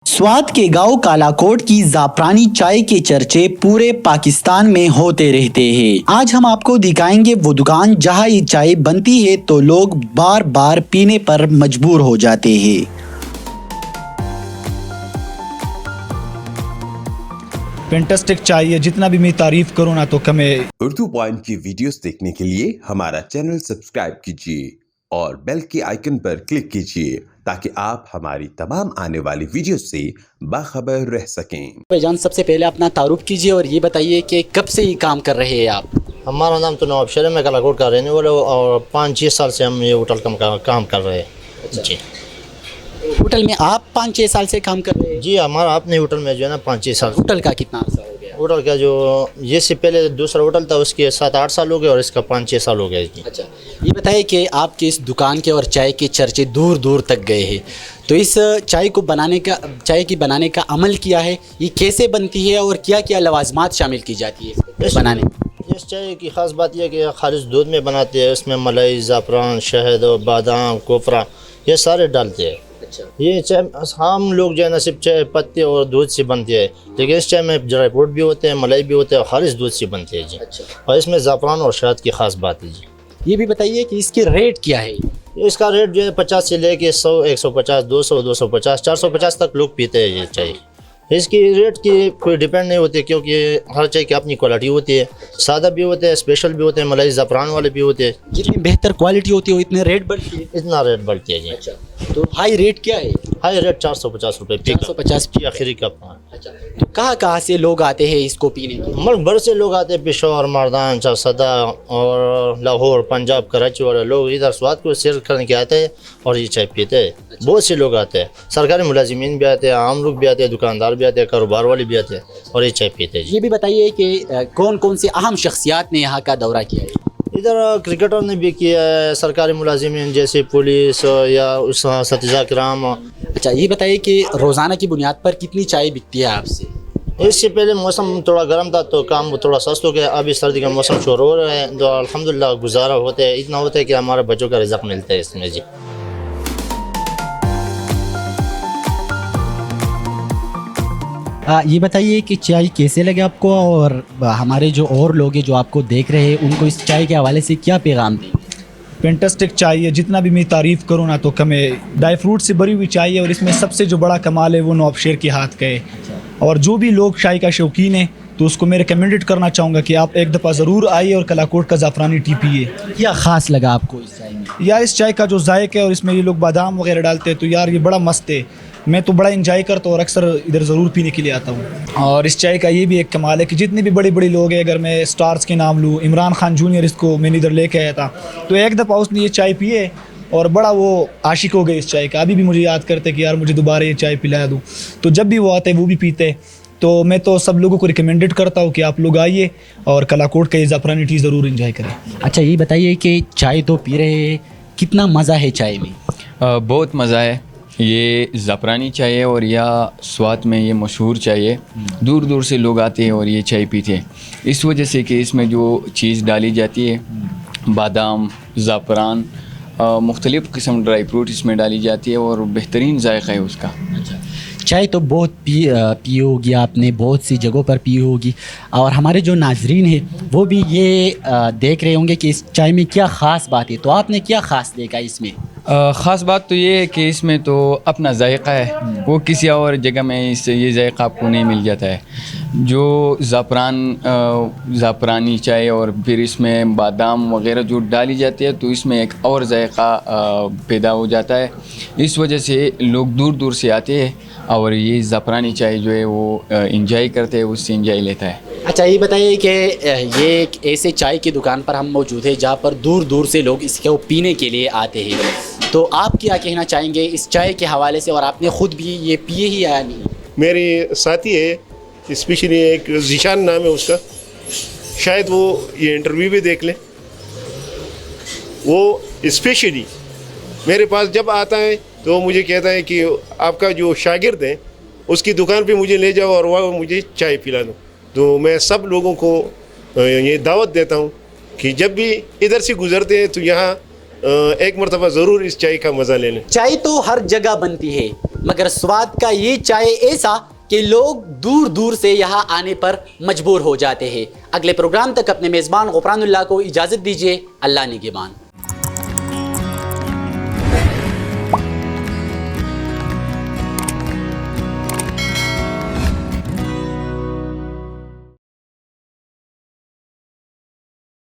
स्वाद के गांव कालाकोट की जाफरानी चाय के चर्चे पूरे पाकिस्तान में होते रहते हैं। आज हम आपको दिखाएंगे वो दुकान जहां ये चाय बनती है तो लोग बार बार पीने पर मजबूर हो जाते हैं। फैंटास्टिक चाय है, जितना भी मैं तारीफ करूँ ना तो कम है। उर्दू पॉइंट की वीडियोस देखने के लिए हमारा चैनल सब्सक्राइब कीजिए और बेल के आइकन पर क्लिक कीजिए ताकि आप हमारी तमाम आने वाली वीडियो से बाखबर रह सकें। भाईजान, सबसे पहले अपना तारुफ कीजिए और ये बताइए कि कब से ये काम कर रहे हैं आप? हमारा नाम तो नवाब शहर में कालाकोट का रहने वाले और 5-6 साल से हम ये होटल का काम कर रहे हैं। जी, होटल में आप 5-6 साल से काम कर रहे हैं? जी, हमारा अपने होटल में जो है ना 5-6 साल। होटल का कितना अर्सा हो गया? होटल का जो ये से पहले दूसरा होटल था उसके 7-8 साल हो गए और इसका 5-6 साल हो गए। जी, अच्छा, ये बताइए कि आपके इस दुकान के और चाय के चर्चे दूर दूर तक गए हैं, तो इस चाय की बनाने का अमल क्या है, ये कैसे बनती है और क्या क्या लवाजमात शामिल की जाती है इसको बनाने में? इस चाय की ख़ास बात यह है कि खालिश दूध में बनाते हैं। इसमें मलाई, ज़ाफ़रान, शहद और बादाम, कोफरा ये सारे डालते हैं। अच्छा, ये चाय हम लोग जो है ना सिर्फ चाय पत्ते और दूध से बनती है, लेकिन इस चाय में ड्राई फ्रूट भी होते हैं, मलाई भी होते हैं और खालिश दूध से बनती है। जी, अच्छा, और इसमें ज़ाफ़रान और शहद की ख़ास बात है। जी, ये भी बताइए कि इसकी रेट क्या है? इसका रेट जो है 50 से लेके 100, 150, 200, 250, 450 तक लोग पीते हैं ये चाय। इसकी रेट की कोई डिपेंड नहीं होती क्योंकि हर चाय की अपनी क्वालिटी होती है। सादा भी होते हैं, स्पेशल भी होते हैं, मलाई ज़ाफ़रान वाले भी होते हैं। जितनी बेहतर क्वालिटी होती है इतने रेट बढ़ती है? इतना रेट बढ़ती है। जी, अच्छा, तो हाई रेट क्या है? हाई रेट 450 रुपये पी 450 की आखिरी कप। अच्छा, तो कहाँ से लोग आते हैं इसको पीने के? मुल्क भर से लोग आते हैं, पेशोर, मर्दान, चारसदा और लाहौर, पंजाब, कराची वाले लोग इधर स्वाद को शेयर करने के आते हैं और ये चाय पीते हैं। अच्छा। बहुत से लोग आते हैं, सरकारी मुलाजिमीन भी आते हैं, आम लोग भी आते हैं, दुकानदार भी आते हैं, कारोबार वाले भी आते हैं और ये चाय पीते हैं। ये भी बताइए कि कौन कौन सी अहम शख्सियात ने यहाँ का दौरा किया है? इधर क्रिकेटर ने भी किया है, सरकारी मुलाजिमीन जैसे पुलिस या उस सतिजा कराम। अच्छा, ये बताइए कि रोज़ाना की बुनियाद पर कितनी चाय बिकती है आपसे? इससे पहले मौसम थोड़ा गर्म था तो काम थोड़ा सस्त हो गया। अभी सर्दी का मौसम शुरू हो रहा है तो अल्हम्दुलिल्लाह गुजारा होता है। इतना होता है कि हमारे बच्चों का रिज़्क़ मिलता है इसमें। जी, ये बताइए कि चाय कैसे लगे आपको और हमारे जो और लोग हैं जो आपको देख रहे हैं उनको इस चाय के हवाले से क्या पैगाम दें? फैंटास्टिक चाय है, जितना भी मैं तारीफ करूँ ना तो कम है। ड्राई फ्रूट से भरी हुई चाय है और इसमें सबसे जो बड़ा कमाल है वो नवाब शेर के हाथ का है। और जो भी लोग चाय का शौकीन है तो उसको मैं रिकमेंडेड करना चाहूँगा कि आप एक दफ़ा ज़रूर आइए और कालाकोट का ज़ाफ़रानी टी पिए। क्या ख़ास लगा आपको इस चाय में? यार, इस चाय का जो जायका है और इसमें ये लोग बादाम वगैरह डालते हैं तो यार ये बड़ा मस्त है। मैं तो बड़ा इंजॉय करता हूँ और अक्सर इधर ज़रूर पीने के लिए आता हूँ। और इस चाय का ये भी एक कमाल है कि जितने भी बड़े बड़े लोग हैं, अगर मैं स्टार्स के नाम लूँ, इमरान खान जूनियर इसको मैंने इधर लेके आया था तो एक दफ़ा उसने ये चाय पिए और बड़ा वो आशिक हो गए इस चाय का। अभी भी मुझे याद करते कि यार मुझे दोबारा ये चाय पिला दूँ, तो जब भी वो आते वो भी पीते। तो मैं तो सब लोगों को रिकमेंडेड करता हूँ कि आप लोग आइए और कालाकोट का ये ज़ाफ़रानी टी ज़रूर इंजॉय करें। अच्छा, ये बताइए कि चाय तो पी रहे हैं, कितना मज़ा है चाय में? बहुत मज़ा है। ये ज़ाफ़रानी चाय है और यह स्वाद में ये मशहूर चाय है। दूर दूर से लोग आते हैं और ये चाय पीते हैं इस वजह से कि इसमें जो चीज़ डाली जाती है, बादाम, ज़ाफ़रान, मुख्तलिफ़ किस्म ड्राई फ्रूट इसमें डाली जाती है और बेहतरीन जायका है उसका। चाय तो बहुत पी होगी आपने, बहुत सी जगहों पर पी होगी और हमारे जो नाजरीन हैं वो भी ये देख रहे होंगे कि इस चाय में क्या ख़ास बात है, तो आपने क्या ख़ास देखा इसमें? ख़ास बात तो ये है कि इसमें तो अपना जायका है, वो किसी और जगह में इससे ये जायका आपको नहीं मिल जाता है। जो ज़ाफ़रानी चाय और फिर इसमें बादाम वगैरह जो डाली जाती है तो इसमें एक और जायका पैदा हो जाता है। इस वजह से लोग दूर दूर से आते हैं और ये ज़ाफ़रानी चाय जो है वो इंजॉय करते हैं, उससे इंजॉय लेता है। अच्छा, ये बताइए कि ये एक ऐसे चाय की दुकान पर हम मौजूद हैं जहाँ पर दूर दूर से लोग इसको पीने के लिए आते हैं, तो आप क्या कहना चाहेंगे इस चाय के हवाले से और आपने ख़ुद भी ये पिए ही या नहीं? मेरे साथी है, स्पेशली एक ज़ीशान नाम है उसका, शायद वो ये इंटरव्यू भी देख लें। वो स्पेशली मेरे पास जब आता है तो मुझे कहता है कि आपका जो शागिर्द है उसकी दुकान पे मुझे ले जाओ और वह मुझे चाय पिला दो। तो मैं सब लोगों को ये दावत देता हूँ कि जब भी इधर से गुज़रते हैं तो यहाँ एक मरतबा ज़रूर इस चाय का मज़ा ले लें। चाय तो हर जगह बनती है, मगर स्वाद का ये चाय ऐसा कि लोग दूर दूर से यहाँ आने पर मजबूर हो जाते हैं। अगले प्रोग्राम तक अपने मेज़बान गुफरानुल्लाह को इजाज़त दीजिए। अल्लाह निगहबान।